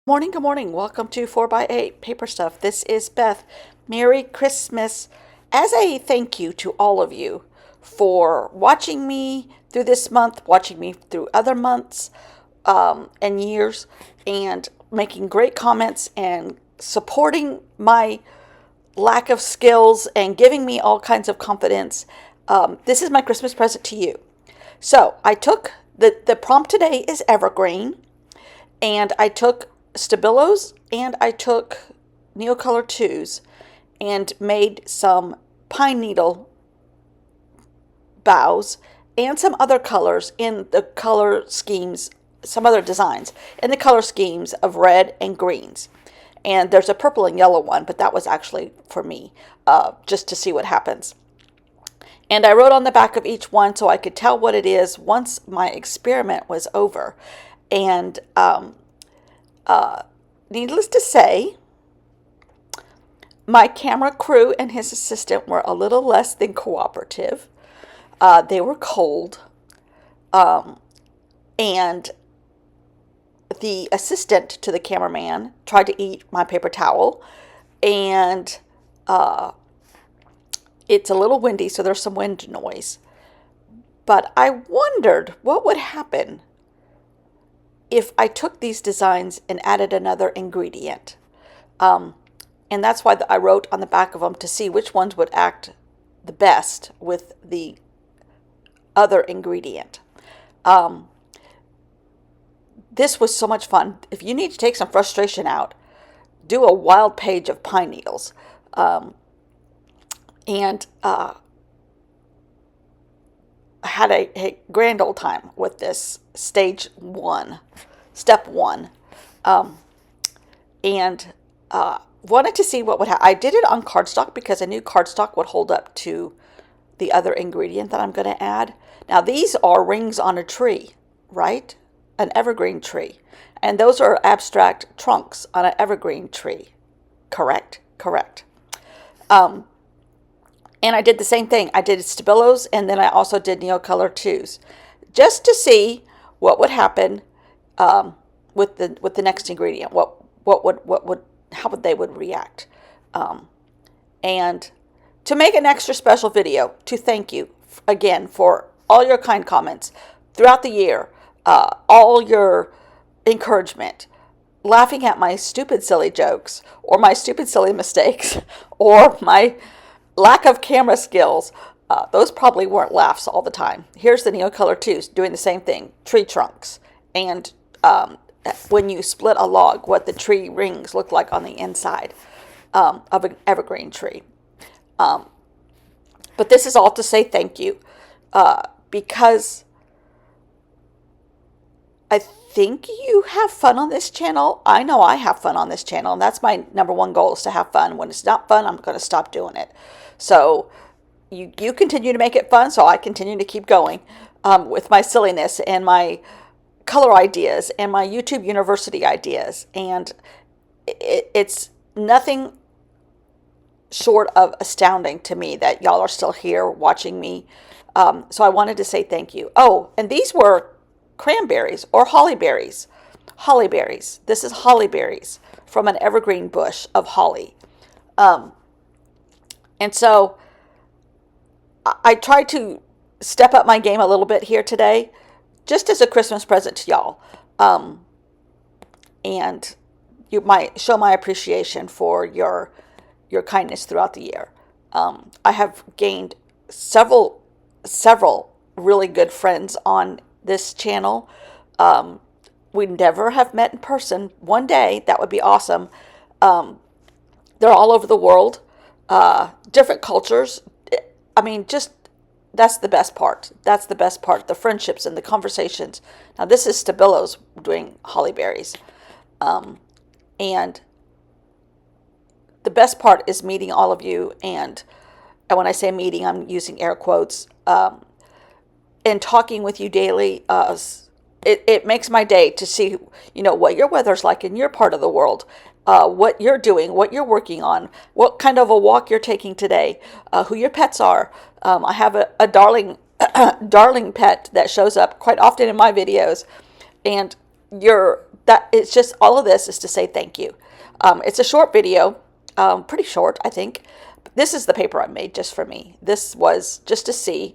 Morning, good morning. Welcome to 4x8 Paper Stuff. This is Beth. Merry Christmas. As a thank you to all of you for watching me through this month, watching me through other months and years, and making great comments and supporting my lack of skills and giving me all kinds of confidence. This is my Christmas present to you. So I took the prompt today is evergreen, and I took Stabilos and I took Neocolor 2s and made some pine needle boughs and some other colors in the color schemes, some other designs in the color schemes of red and greens. And there's a purple and yellow one, but that was actually for me, just to see what happens. And I wrote on the back of each one so I could tell what it is once my experiment was over. And needless to say, my camera crew and his assistant were a little less than cooperative. They were cold. And the assistant to the cameraman tried to eat my paper towel. And it's a little windy, so there's some wind noise. But I wondered what would happen if I took these designs and added another ingredient. And that's why I wrote on the back of them to see which ones would act the best with the other ingredient. This was so much fun. If you need to take some frustration out, do a wild page of pine needles. And I had a grand old time with this step one. And wanted to see what would happen. I did it on cardstock because I knew cardstock would hold up to the other ingredient that I'm going to add. Now these are rings on a tree, right? An evergreen tree. And those are abstract trunks on an evergreen tree. Correct? Correct. And I did the same thing. I did Stabilos, and then I also did Neocolor 2s, just to see what would happen with the next ingredient. How would they react? And to make an extra special video to thank you again for all your kind comments throughout the year, all your encouragement, laughing at my stupid silly jokes or my stupid silly mistakes or my lack of camera skills. Those probably weren't laughs all the time. Here's the Neocolor 2s doing the same thing, tree trunks, and when you split a log, what the tree rings look like on the inside of an evergreen tree. But this is all to say thank you, because I think you have fun on this channel. I know I have fun on this channel, and that's my number one goal, is to have fun. When it's not fun, I'm going to stop doing it. So you continue to make it fun, so I continue to keep going with my silliness and my color ideas and my YouTube University ideas. And it's nothing short of astounding to me that y'all are still here watching me. So I wanted to say thank you. Oh, and these were cranberries or hollyberries. Hollyberries. This is hollyberries from an evergreen bush of holly. And so I tried to step up my game a little bit here today, just as a Christmas present to y'all. And you might show my appreciation for your kindness throughout the year. I have gained several really good friends on this channel. We never have met in person. One day, that would be awesome. They're all over the world, different cultures. I mean, just that's the best part. That's the best part, the friendships and the conversations. Now, this is Stabilos doing hollyberries. And the best part is meeting all of you. And when I say meeting, I'm using air quotes. And talking with you daily, it makes my day to see, what your weather's like in your part of the world, what you're doing, what you're working on, what kind of a walk you're taking today, who your pets are. I have a darling pet that shows up quite often in my videos, and your that it's just all of this is to say thank you. It's a short video, pretty short, I think. This is the paper I made just for me. This was just to see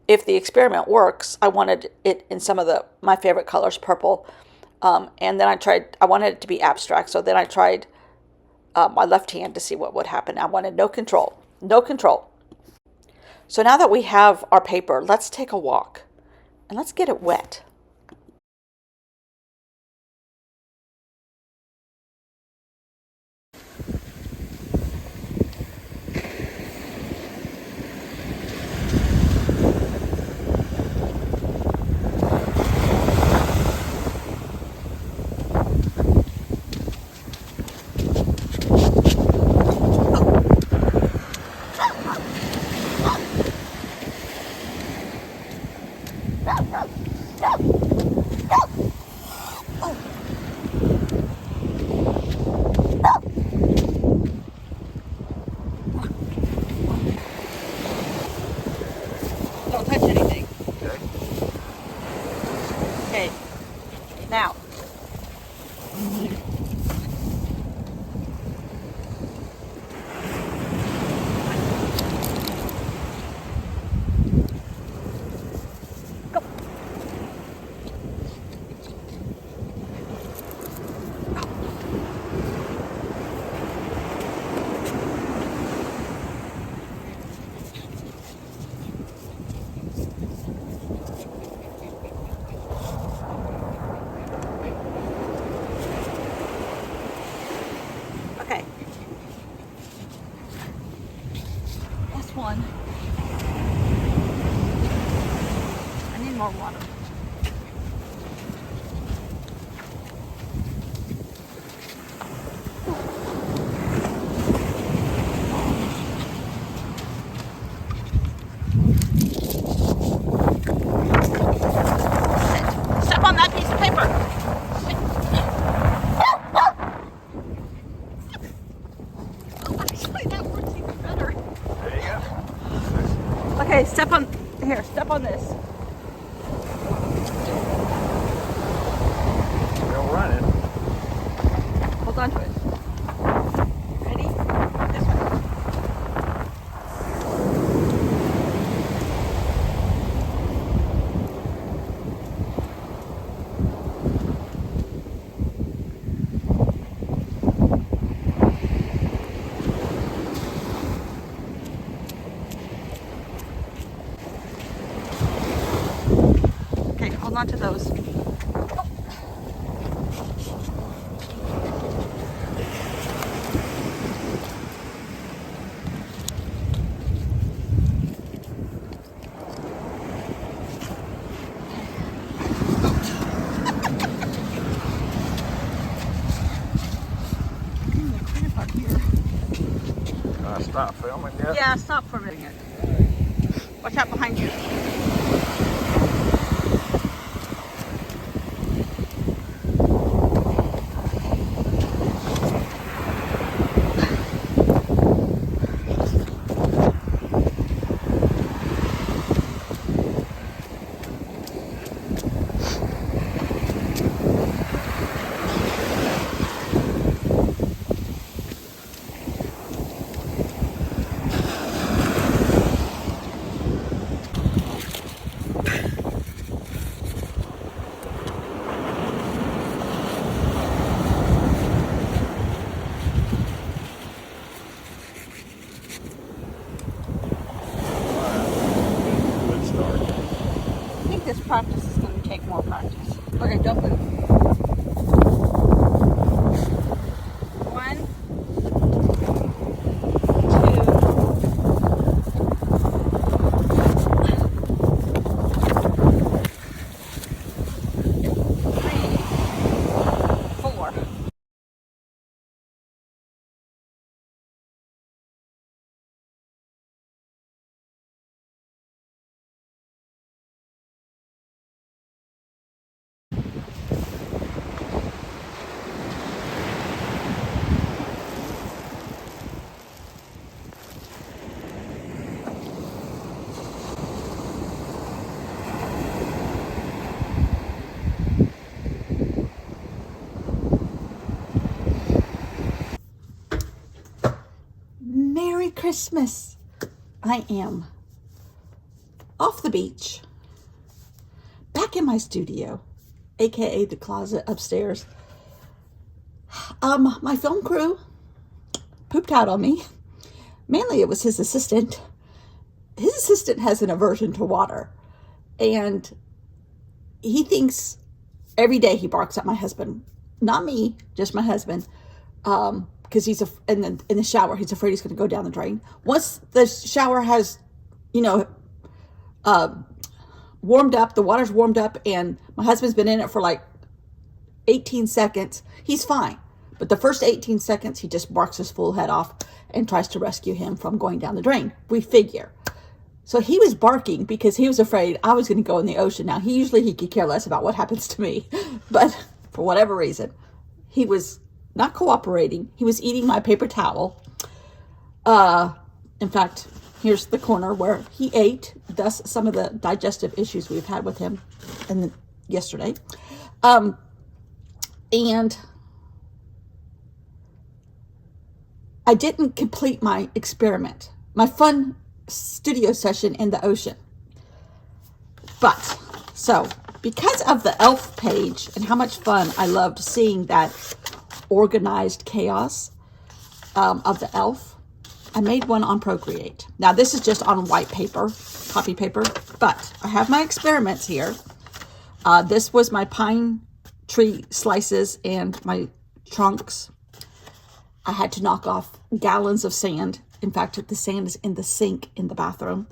if the experiment works. I wanted it in some of my favorite colors, purple. And then I wanted it to be abstract. So then I tried my left hand to see what would happen. I wanted no control, no control. So now that we have our paper, let's take a walk and let's get it wet. Don't touch anything. Okay. Now. Go. Okay. Last one. I need more water. Step on that piece of paper. Actually, that works even better. There you go. Okay, step on this. Still running. Hold on to it. Ready? This way. Okay, hold on to those. Stop filming yet? Yeah, stop for a minute. Watch out behind you. Christmas. I am off the beach, back in my studio, aka the closet upstairs. My film crew pooped out on me. Mainly it was his assistant. His assistant has an aversion to water, and he thinks every day he barks at my husband. Not me, just my husband. Because he's in the shower, he's afraid he's going to go down the drain. Once the shower has, warmed up, the water's warmed up, and my husband's been in it for like 18 seconds, he's fine. But the first 18 seconds, he just barks his full head off and tries to rescue him from going down the drain. We figure. So he was barking because he was afraid I was going to go in the ocean. Now, he could care less about what happens to me. But for whatever reason, he was not cooperating. He was eating my paper towel. In fact, here's the corner where he ate. Thus, some of the digestive issues we've had with him yesterday. And I didn't complete my experiment, my fun studio session in the ocean. But, so, because of the elf page and how much fun I loved seeing that organized chaos of the elf, I made one on Procreate. Now, this is just on white paper, copy paper, but I have my experiments here. This was my pine tree slices and my trunks. I had to knock off gallons of sand. In fact, the sand is in the sink in the bathroom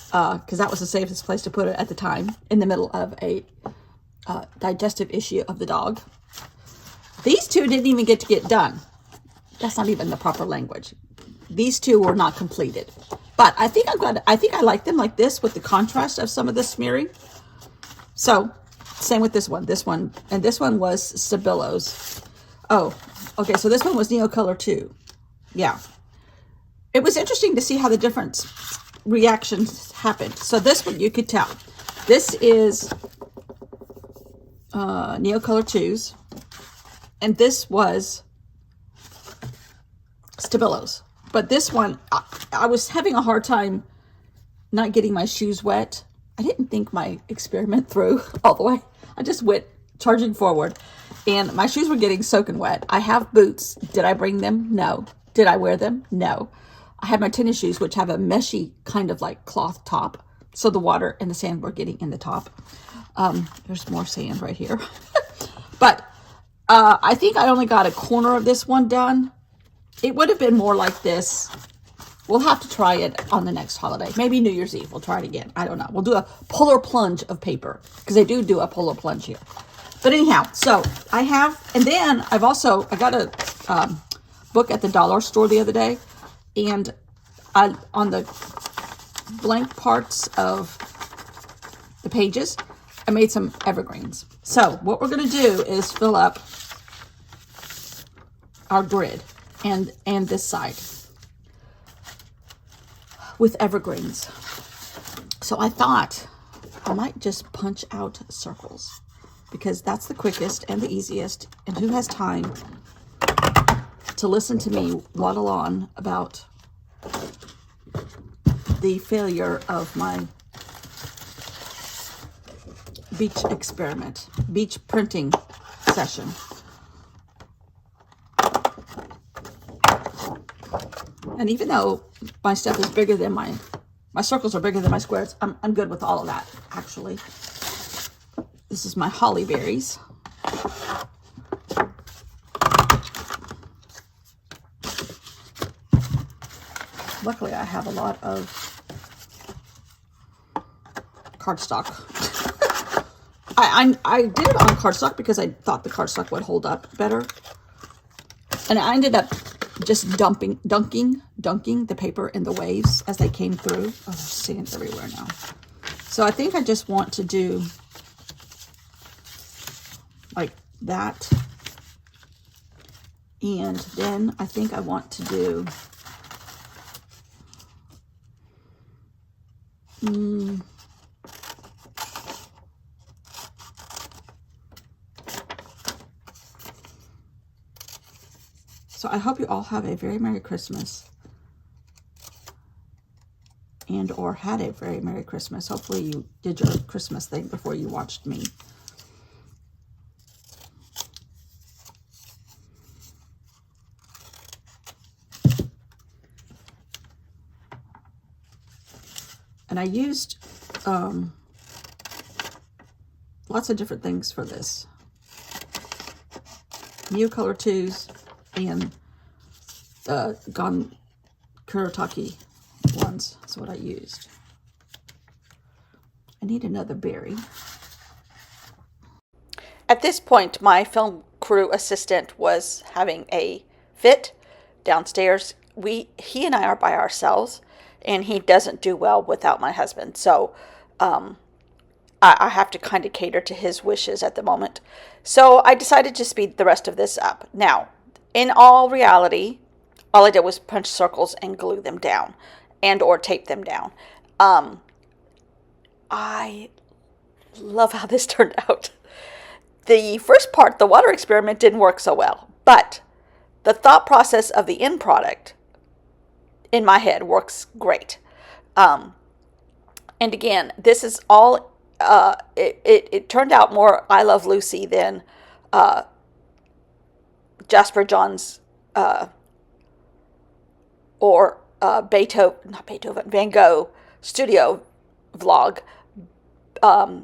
because that was the safest place to put it at the time, in the middle of a digestive issue of the dog. These two didn't even get done. That's not even the proper language. These two were not completed. But I think I like them like this with the contrast of some of the smearing. So, same with this one. And this one was Stabilo's. Oh, okay, so this one was Neocolor 2. Yeah. It was interesting to see how the different reactions happened. So this one, you could tell. This is Neocolor 2's. And this was Stabilo's. But this one, I was having a hard time not getting my shoes wet. I didn't think my experiment through all the way. I just went charging forward. And my shoes were getting soaking wet. I have boots. Did I bring them? No. Did I wear them? No. I had my tennis shoes, which have a meshy kind of like cloth top. So the water and the sand were getting in the top. There's more sand right here. But I think I only got a corner of this one done. It would have been more like this. We'll have to try it on the next holiday. Maybe New Year's Eve. We'll try it again. I don't know. We'll do a polar plunge of paper. Because they do a polar plunge here. But anyhow, so I have, and then I got a book at the dollar store the other day, and on the blank parts of the pages, I made some evergreens. So what we're going to do is fill up our grid and this side with evergreens. So I thought I might just punch out circles, because that's the quickest and the easiest, and who has time to listen to me waddle on about the failure of my beach printing session. And even though my stuff is bigger than my circles are bigger than my squares, I'm good with all of that, actually. This is my holly berries. Luckily, I have a lot of cardstock. I did it on cardstock because I thought the cardstock would hold up better. And I ended up just dunking the paper in the waves as they came through. Oh, there's sand everywhere now. So I think I just want to do like that. And then I think I want to do so I hope you all have a very Merry Christmas. and or had a very Merry Christmas. Hopefully you did your Christmas thing before you watched me. And I used lots of different things for this. Mew Color 2s and Gone Kurotaki ones. That's what I used. I need another berry. At this point, my film crew assistant was having a fit downstairs. He and I are by ourselves, and he doesn't do well without my husband. So I have to kind of cater to his wishes at the moment. So I decided to speed the rest of this up. Now, in all reality, all I did was punch circles and glue them down and or tape them down. I love how this turned out. The first part, the water experiment, didn't work so well, but the thought process of the end product in my head works great. And again, this is all, it turned out more I Love Lucy than Jasper John's or Van Gogh studio vlog.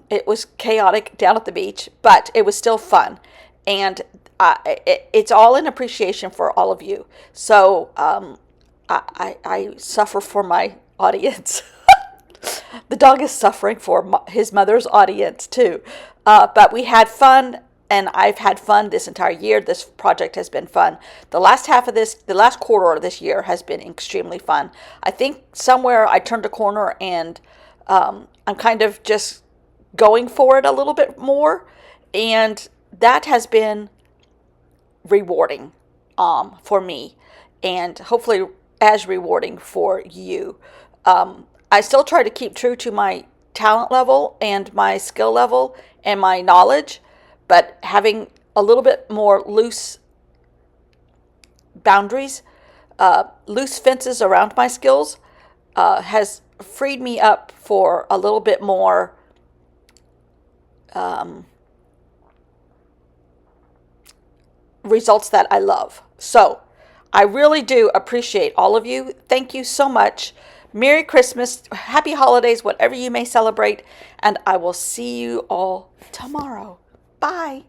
It was chaotic down at the beach, but it was still fun. And it's all in appreciation for all of you. So I suffer for my audience. The dog is suffering for his mother's audience too. But we had fun, and I've had fun this entire year. This project has been fun. The last quarter of this year has been extremely fun. I think somewhere I turned a corner, and I'm kind of just going for it a little bit more, and that has been rewarding for me, and hopefully as rewarding for you. I still try to keep true to my talent level and my skill level and my knowledge, but having a little bit more loose boundaries, loose fences around my skills has freed me up for a little bit more results that I love. So I really do appreciate all of you. Thank you so much. Merry Christmas, happy holidays, whatever you may celebrate, and I will see you all tomorrow. Bye.